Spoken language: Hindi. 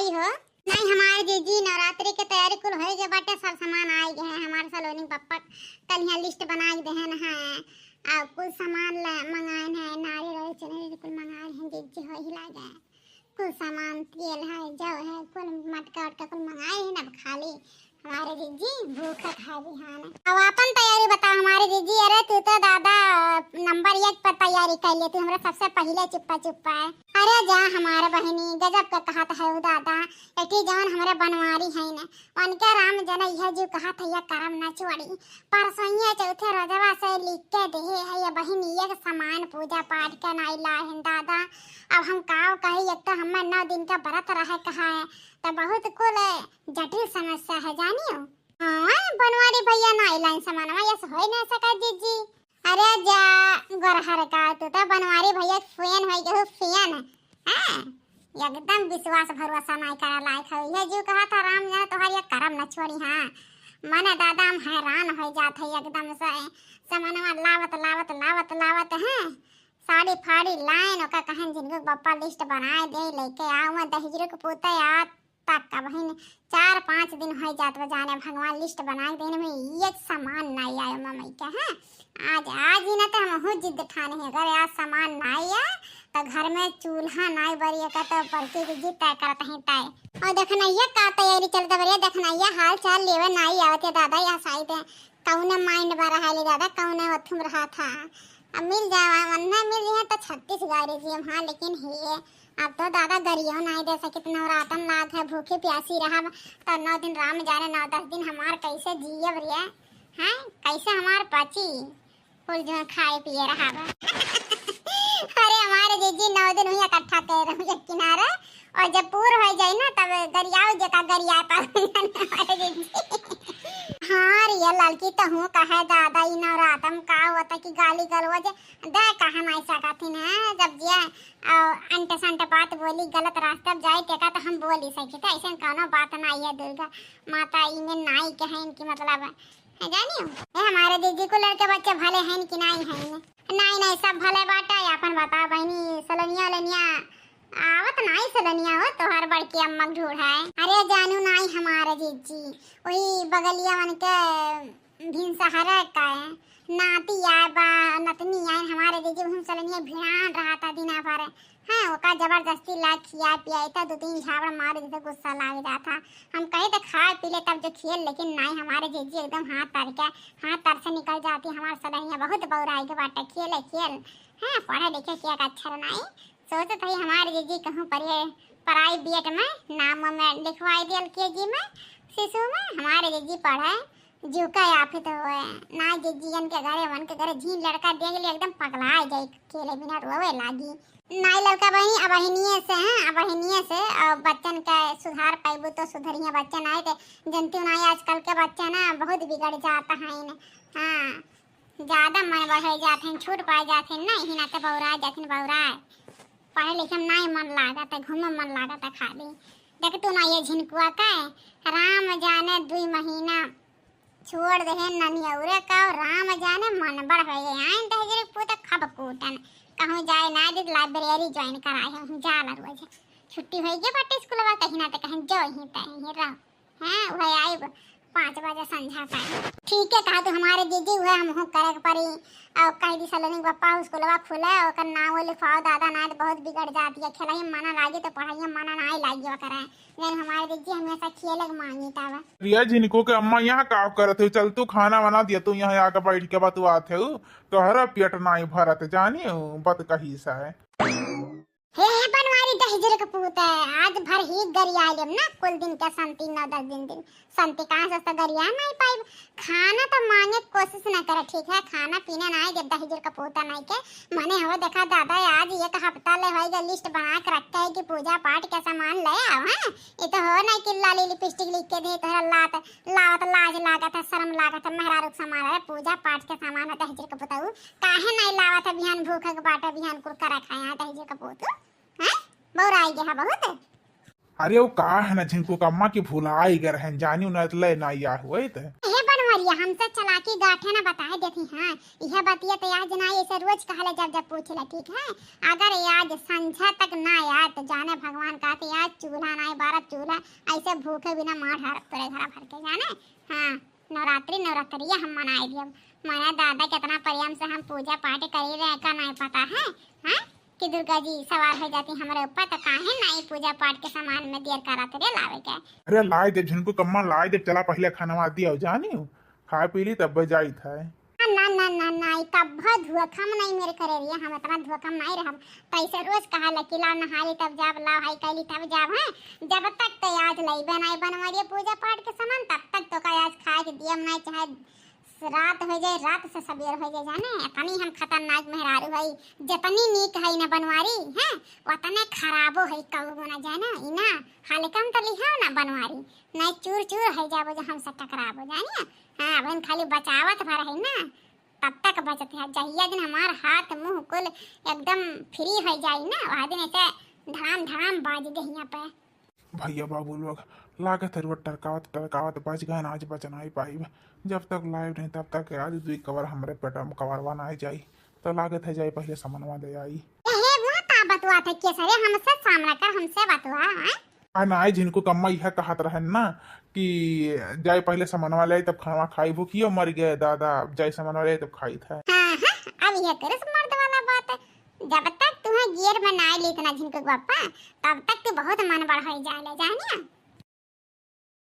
आई हो? नहीं, हमारे जीजी नवरात्रि के तैयारी कुल हो गए बाटे, सब सामान आ गए हैं हमारे सलोनी पप्पा कल यहाँ लिस्ट बना के देहन है। अब कुछ सामान मंगाए हैं, नारियल और चने कुल मंगाए हैं, जीजी हो हिला गए कुल सामान, तेल है, जव है, कुल मटका उटका कुल मंगाए हैं। अब खाली हमारे जीजी भूखा खा भी हाँ। अब अपन तैयारी बताओ हमारे जीजी। अरे तू तो दादा नंबर 1 पर तैयारी कर लेती, हमरा सबसे पहले चुप्पा चुप्पा है। अरे जा हमारे बहनी गजब का कहा था है दादा, एटी जवन हमारे बनवारी है न उनके राम जन यह जो कहा था यह करम न छोड़ी, परसों चौथे रोजवा से लिख के दे है ये बहनी ये सामान पूजा पाठ के नाई ला है दादा। अब हम काव कहे एक तो हमें 9 दिन का व्रत रहे कहा है तो बहुत कुल जटिल समस्या है जानियो। हाँ बनवारी भैया नाई लाइन सामान ये हो नहीं सका जीजी। अरे जा गोरहर का तो बनवारी भैया फैन है जो फैन है एकदम विश्वास भरोसा नहीं करा लायक है। ये जो कहा था राम जाने तुम्हारी करम न छोड़ी। हाँ माने दादा हम हैरान हो जाते हैं एकदम से सामान लावत लावत लावत लावत है साड़ी फाड़ी लाइन ओका कहन जिनको पप्पा लिस्ट बनाए दे लेके आओ दहेजरे को पोते आ तक का बहन 4-5 दिन हो जात जाने भगवान लिस्ट बना देने में एक सामान नहीं आया मम्मी क्या है। आज ही ना तो हम हो जिद ठाने हैं अगर आज सामान नहीं आया तो घर में चूल्हा नहीं बरिए का तो परके की जिद तय करते हैं तय। और देखना ये का तैयारी चलता बरिए देखना ये हाल चाल लेवे नहीं आवते दादा या साइड कौन माइंड बरा है दादा कौन वथुम रहा था। अब मिल जावा वन्ना मिल जाए तो 36 गाड़ी जी हाँ लेकिन है अब तो दादा गरियो नहीं दे सके नवरातन लाग है भूखे प्यासी रहा तो 9 दिन राम जाने 9-10 दिन हमार कैसे जिये बरिया हैं कैसे हमार पची कुल जो खाए पिए रहा अरे हमारे जीजी 9 दिन हुई इकट्ठा कर रहे किनारे और जब पूर हो जाए ना तब गरियाओ जका गरिया हमारे जीजी। हाँ रिया लड़की तो हूँ कहे दादा ई नवरातम का होता कि गाली गलौज दे कहा नहीं सकती ना जब जे अंटे संटे बात बोली गलत रास्ते जाए टेका तो हम बोल ही सके थे ऐसा कोनो बात नहीं है। दुर्गा माता इनमें नाई के है इनकी मतलब है जानियो हमारे दीदी को लड़के बच्चे भले हैं कि नहीं है नहीं नहीं सब भले बाटा अपन बता बहनी सलनिया लनिया आवत नहीं सलनिया हो तोहर बड़की अम्मा ढूढ़ है। अरे जानू नहीं हमारे जीजी वही बगलिया मन के भिनसहरा का है नाती आए बा नतनी आए हमारे जीजी हम सलनिया भिड़ान रहा था दिना भर हाँ ओका जबरदस्ती ला खिया पिया था 2-3 झावड़ मारे जैसे गुस्सा लाग रहा था। हम कहे तो खा पी ले तब जो खेल लेकिन नहीं हमारे जीजी एकदम हाथ तर से निकल जाती हमारे सलनिया बहुत बौराई के बाटे खेले खेल हाँ पढ़े लिखे किया का अच्छा नहीं सोचते थे हमारे जीजी कहूँ पढ़ाई बीएड में नाम में लिखवाई दिया केजी में शिशु में हमारे जीजी पढ़े जुका आप तो हुए ना जीजियन के घरे वन के घरे झीन लड़का देख लिया एकदम पगला जाए खेले बिना रोवे लागी नाई लड़का बही अबहिनीय से हैं अबहिनीय से और बच्चन का सुधार पाइबू तो सुधरिया बच्चन आए थे जनती नहीं आजकल के बच्चे ना बहुत बिगड़ जाता है हाँ ज्यादा मन बढ़ जाते हैं छूट पाए जाते हैं नहीं ना तो बौरा जाते बौरा पढ़े लिखे में नहीं मन लागा था घूमे मन लागा था खाली देख तू ना ये झिनकुआ का राम जाने 2 महीना छोड़ दे ननियौरे का राम जाने मन बढ़ गए आइन दहजरे पूता खब कूटन कहूँ जाए ना दे लाइब्रेरी ज्वाइन कराए हम जाला रोज छुट्टी हो गई बाटे स्कूल वा कहीं ना तो कहीं जो ही तहीं रह हैं वह आई 5 बजे संझा का ठीक है कहा तो हमारे जीजी हुए हम हो करे पड़ी और कह दी सलोनी पप्पा स्कूलवा खुले और नाम लिखवाओ दादा ना तो बहुत बिगड़ जाती है खेला मना लागे तो पढ़ाई मना नहीं लागे करे लेकिन हमारे जीजी हमेशा खेले मांगी तब रिया जिनको के अम्मा यहाँ काम करत हो चल तू खाना बना दिया तू यहाँ आके बैठ के बतुआत है तो हरा पेट नहीं भरत जानी बत कही सा है हे बनवारी दहजर का पूत है आज भर ही गरिया लेम ना कुल दिन का संती 9-10 दिन संती कहाँ से गरिया नहीं पाई खाना तो मांगे कोशिश ना करे ठीक है खाना पीना नहीं जब दहजर का पूता नहीं के मने हो देखा दादा आज एक हफ्ता ले होएगा लिस्ट बना के रखा है कि पूजा पाठ का सामान ले आओ हैं ये तो हो नहीं कि लाली लिपस्टिक लिख के दे तो लावत लाज लागत है शर्म लागत है मेहरारू सामान है पूजा पाठ के सामान है दहजर का पूता काहे नहीं लावत है बिहान भूखे के बाटे बिहान कुल करा खाया दहजर का पूता हैं बौराई गया बहुत। अरे वो का है ना जिनको का अम्मा की भुलाई गर है जानी न ले ना या हुए तो ये बनवरिया हमसे चलाकी गाठे ना बताए देती हां यह बतिया तो आज ना ऐसे रोज कहले जब पूछले ठीक है अगर आज संझा तक ना आया तो जाने भगवान कहते आज चूल्हा नहीं बारह चूल्हा ऐसे भूखे बिना मार हार तोरे घर भर के जाने। हाँ नवरात्रि हम मनाए दिए माना दादा कितना प्रेम से हम पूजा पाठ करी रहे का नहीं पता है। हाँ कि दुर्गा जी सवार हो जाती हमारे ऊपर तो काहे नहीं पूजा पाठ के सामान में देर करत रे लावे के। अरे लाए दे झुनको कम्मा लाए दे चला पहले खाना दिया जानी खा पी ली तब जाई था। ना कब धुआखम नहीं मेरे करे रिया हम इतना धुआखम नहीं रहब तैसे रोज कहा लकीला नहाली तब जाब लाव हाई कैली तब जाब है जब तक तो आज नहीं बनाई बनवारिए पूजा पाठ के सामान तब तक तो का आज खाए के दियम नहीं चाहे रात हो जाए रात से सवेर हो जाए जाने इतनी हम खतरनाक मेहरारू है जितनी नीक है ना बनवारी है उतने खराबो है कहू ना जाना इना हल्कम तो लिखा ना बनवारी नहीं चूर चूर है जाबो जो हमसे टकराबो जानिए। हाँ बहन खाली बचावत भर है ना तब तक बचत है जहिया दिन हमार हाथ मुंह कुल एकदम फ्री हो जाए ना वह दिन ऐसे धड़ाम धड़ाम बाज दे यहाँ पे। भैया बाबू लोग लागत है टरकावत बच गए आज बच नहीं पाई जब तक लाइव नहीं तब तक आज दुई कवर हमारे पेट में कवरवा ना जाई तो लागत है जाई पहले सामानवा दे आई। माता बतवा थे के सरे हमसे सामना कर हमसे बतवा है ना जिनको कम्मा यह कहत रहे ना कि जाए पहले सामानवा ले तब खाना खाई भूखियो मर गए दादा जाए सामानवा ले तब खाई था। हाँ अब यह तेरे से मर्द वाला बात है जब तक तुम्हें गियर में ना ली इतना झिनको पापा तब तक तो बहुत मन बढ़ जाए जानिए।